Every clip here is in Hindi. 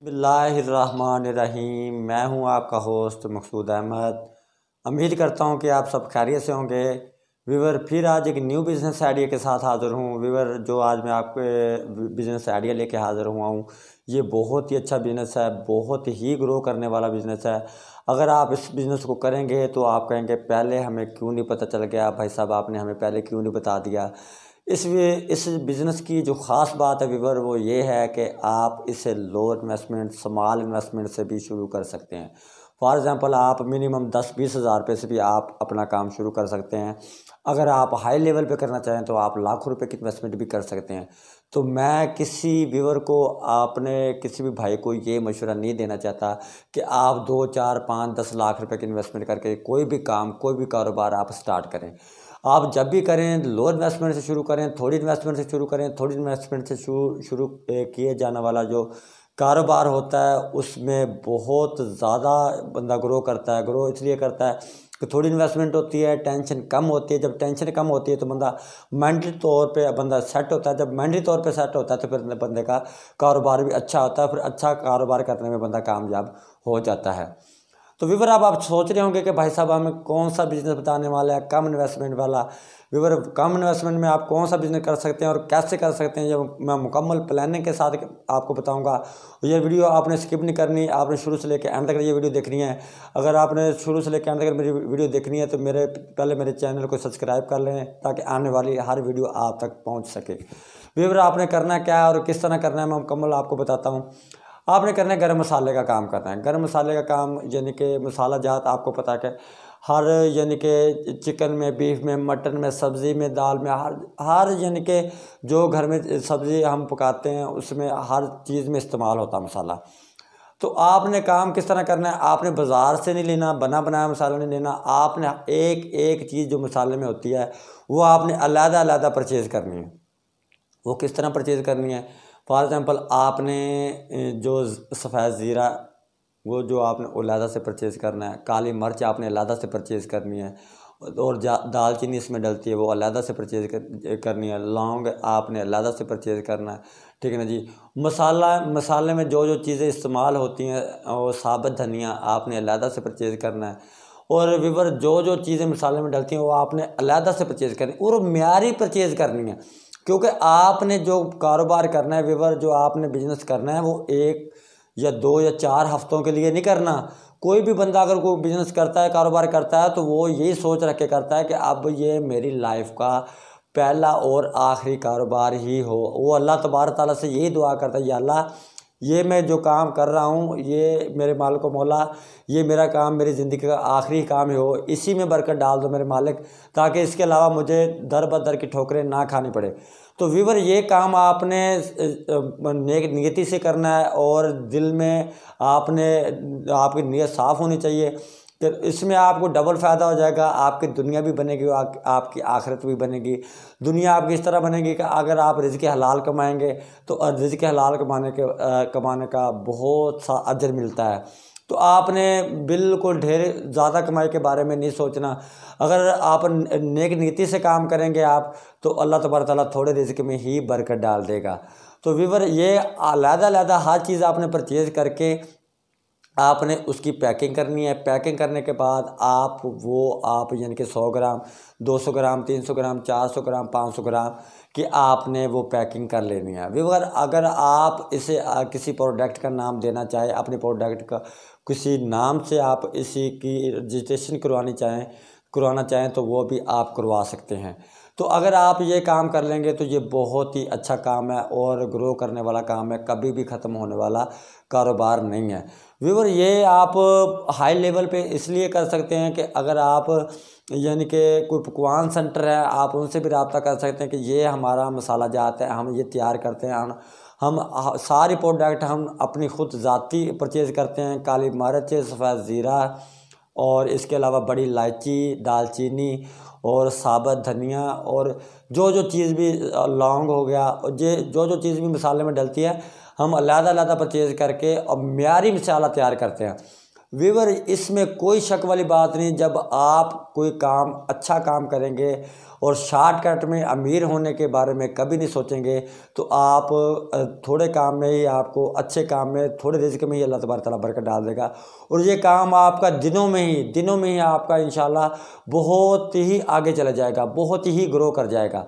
बिस्मिल्लाहिर्रहमानिर्रहीम। मैं हूं आपका होस्ट मकसूद अहमद। उम्मीद करता हूं कि आप सब खैरियत से होंगे। वीवर फिर आज एक न्यू बिज़नेस आइडिया के साथ हाज़िर हूं। वीवर जो आज मैं आपके बिज़नेस आइडिया लेके हाज़िर हुआ हूं, ये बहुत ही अच्छा बिज़नेस है, बहुत ही ग्रो करने वाला बिज़नेस है। अगर आप इस बिज़नेस को करेंगे तो आप कहेंगे पहले हमें क्यों नहीं पता चल गया, भाई साहब आपने हमें पहले क्यों नहीं बता दिया। इस बिज़नेस की जो ख़ास बात है वीवर, वो ये है कि आप इसे लो इन्वेस्टमेंट, स्मॉल इन्वेस्टमेंट से भी शुरू कर सकते हैं। फॉर एग्ज़ाम्पल आप मिनिमम 10-20 हज़ार रुपये से भी आप अपना काम शुरू कर सकते हैं। अगर आप हाई लेवल पे करना चाहें तो आप लाखों रुपए की इन्वेस्टमेंट भी कर सकते हैं। तो मैं किसी व्यूअर को, आपने किसी भी भाई को ये मशवरा नहीं देना चाहता कि आप 2, 4, 5, 10 लाख रुपए की इन्वेस्टमेंट करके कोई भी काम, कोई भी कारोबार आप स्टार्ट करें। आप जब भी करें लो इन्वेस्टमेंट से शुरू करें, थोड़ी इन्वेस्टमेंट से शुरू करें। थोड़ी इन्वेस्टमेंट से शुरू किए जाने वाला जो कारोबार होता है उसमें बहुत ज़्यादा बंदा ग्रो करता है। ग्रो इसलिए करता है कि थोड़ी इन्वेस्टमेंट होती है, टेंशन कम होती है। जब टेंशन कम होती है तो बंदा मेंटली तौर पे बंदा सेट होता है। जब मेंटली तौर पे सेट होता है तो फिर बंदे का कारोबार भी अच्छा होता है, फिर अच्छा कारोबार करने में बंदा कामयाब हो जाता है। तो व्यूवर आप सोच रहे होंगे कि भाई साहब हमें कौन सा बिज़नेस बताने वाला है, कम इन्वेस्टमेंट वाला। व्यूवर, कम इन्वेस्टमेंट में आप कौन सा बिज़नेस कर सकते हैं और कैसे कर सकते हैं, ये मैं मुकम्मल प्लानिंग के साथ आपको बताऊंगा। ये वीडियो आपने स्किप नहीं करनी, आपने शुरू से लेकर एंड तक ये वीडियो देखनी है। अगर आपने शुरू से लेकर एंड तक मेरी वीडियो देखनी है तो मेरे चैनल को सब्सक्राइब कर लें ताकि आने वाली हर वीडियो आप तक पहुँच सके। व्यूवर, आपने करना क्या है और किस तरह करना है मैं मुकम्मल आपको बताता हूँ। आपने करना है गरम मसाले का काम करना है। गरम मसाले का काम यानी कि मसाला जात आपको पता है कि हर यानी कि चिकन में, बीफ में, मटन में, सब्ज़ी में, दाल में, हर यानी कि जो घर में सब्ज़ी हम पकाते हैं उसमें हर चीज़ में इस्तेमाल होता है मसाला। तो आपने काम किस तरह करना है, आपने बाज़ार से नहीं लेना, बना बनाया मसाला नहीं लेना। आपने एक एक चीज़ जो मसाले में होती है वो आपने अलग-अलग परचेज़ करनी है। वो किस तरह परचेज़ करनी है, फॉर एग्ज़ाम्पल आपने जो सफ़ेद ज़ीरा वो जो आपने अलहदा से परचेज़ करना है। काली मिर्च आपने अलहदा से परचेज़ करनी है और दालचीनी इसमें डलती है वो अलहदा से परचेज़ करनी है। लौंग आपने अलहदा से परचेज़ करना है, ठीक है ना जी। मसाले में जो जो चीज़ें इस्तेमाल होती हैं और साबुत धनिया आपने अलहदा से परचेज़ करना है। और व्यूअर, जो जो चीज़ें मसाले में डलती हैं वो आपने अलहदा से परचेज़ करनी और म्यारी परचेज़ करनी है। क्योंकि आपने जो कारोबार करना है व्यूअर, जो आपने बिज़नेस करना है वो 1 या 2 या 4 हफ्तों के लिए नहीं करना। कोई भी बंदा अगर कोई बिज़नेस करता है, कारोबार करता है, तो वो यही सोच रख के करता है कि अब ये मेरी लाइफ का पहला और आखिरी कारोबार ही हो। वो अल्लाह तबारक तआला से यही दुआ करता है, या अल्लाह ये मैं जो काम कर रहा हूँ, ये मेरे मालिक मौला, ये मेरा काम मेरी ज़िंदगी का आखिरी काम ही हो, इसी में बरकत डाल दो मेरे मालिक, ताकि इसके अलावा मुझे दर बदर की ठोकरें ना खानी पड़े। तो व्यूअर, ये काम आपने नेक नियति से करना है और दिल में आपकी नीयत साफ़ होनी चाहिए कि इसमें आपको डबल फ़ायदा हो जाएगा। आपकी दुनिया भी बनेगी, आपकी आखिरत भी बनेगी। दुनिया आपकी इस तरह बनेगी कि अगर आप रिज़्क़ हलाल कमाएंगे तो रिज़्क़ हलाल कमाने का बहुत सा अजर मिलता है। तो आपने बिल्कुल ढेर ज़्यादा कमाई के बारे में नहीं सोचना। अगर आप नेक नीति से काम करेंगे आप, तो अल्लाह तबारक तआला थोड़े रिज़्क़ में ही बरकत डाल देगा। तो व्यूअर, ये अलग-अलग हर चीज़ आपने परचेज़ करके आपने उसकी पैकिंग करनी है। पैकिंग करने के बाद आप यानी कि 100 ग्राम, 200 ग्राम, 300 ग्राम, 400 ग्राम, 500 ग्राम कि आपने वो पैकिंग कर लेनी है। व्यूअर, अगर आप इसे किसी प्रोडक्ट का नाम देना चाहें, अपने प्रोडक्ट का किसी नाम से आप इसी की रजिस्ट्रेशन करवाना चाहें तो वो भी आप करवा सकते हैं। तो अगर आप ये काम कर लेंगे तो ये बहुत ही अच्छा काम है और ग्रो करने वाला काम है, कभी भी ख़त्म होने वाला कारोबार नहीं है। व्यूअर, ये आप हाई लेवल पे इसलिए कर सकते हैं कि अगर आप यानी कि कोई पकवान सेंटर है, आप उनसे भी रब्ता कर सकते हैं कि ये हमारा मसाला जात है, हम ये तैयार करते हैं। हम सारी प्रोडक्ट हम अपनी खुद ज़ाती परचेज़ करते हैं। काली मिर्च, सफ़ेद ज़ीरा और इसके अलावा बड़ी इलायची, दालचीनी और साबुत धनिया और जो जो चीज़ भी लौंग हो गया, और ये जो जो चीज़ भी मसाले में डलती है हम अलग-अलग परचेज़ करके और म्यारी मसाला तैयार करते हैं। व्यूअर इसमें कोई शक वाली बात नहीं। जब आप कोई काम अच्छा काम करेंगे और शॉर्टकट में अमीर होने के बारे में कभी नहीं सोचेंगे तो आप थोड़े काम में ही आपको, अच्छे काम में, थोड़े रिज़्क में ही अल्लाह तबारक तआला बरकत डाल देगा और ये काम आपका दिनों में ही आपका इंशाल्लाह बहुत ही आगे चला जाएगा, बहुत ही ग्रो कर जाएगा।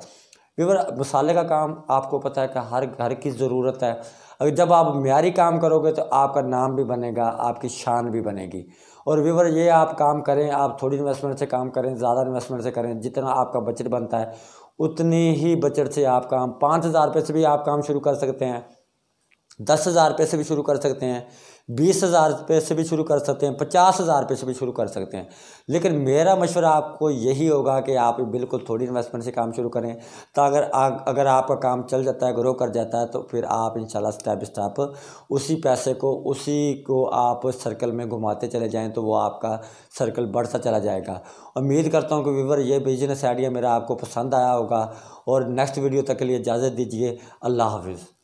व्यूअर मसाले का काम आपको पता है कि हर घर की ज़रूरत है। अगर जब आप म्यारी काम करोगे तो आपका नाम भी बनेगा, आपकी शान भी बनेगी। और व्यूअर ये आप काम करें, आप थोड़ी इन्वेस्टमेंट से काम करें, ज़्यादा इन्वेस्टमेंट से करें, जितना आपका बजट बनता है उतनी ही बजट से आप काम 5,000 रुपये से भी आप काम शुरू कर सकते हैं, 10,000 रुपये से भी शुरू कर सकते हैं, 20,000 रुपये से भी शुरू कर सकते हैं, 50,000 रुपये से भी शुरू कर सकते हैं। लेकिन मेरा मशवरा आपको यही होगा कि आप बिल्कुल थोड़ी इन्वेस्टमेंट से काम शुरू करें। तो अगर आपका काम चल जाता है, ग्रो कर जाता है, तो फिर आप इंशाल्लाह स्टेप बाय स्टेप उसी को आप सर्कल में घुमाते चले जाएँ तो वो आपका सर्कल बढ़ता चला जाएगा। उम्मीद करता हूँ कि व्यूअर ये बिजनेस आइडिया मेरा आपको पसंद आया होगा और नेक्स्ट वीडियो तक के लिए इजाज़त दीजिए। अल्लाह हाफिज़।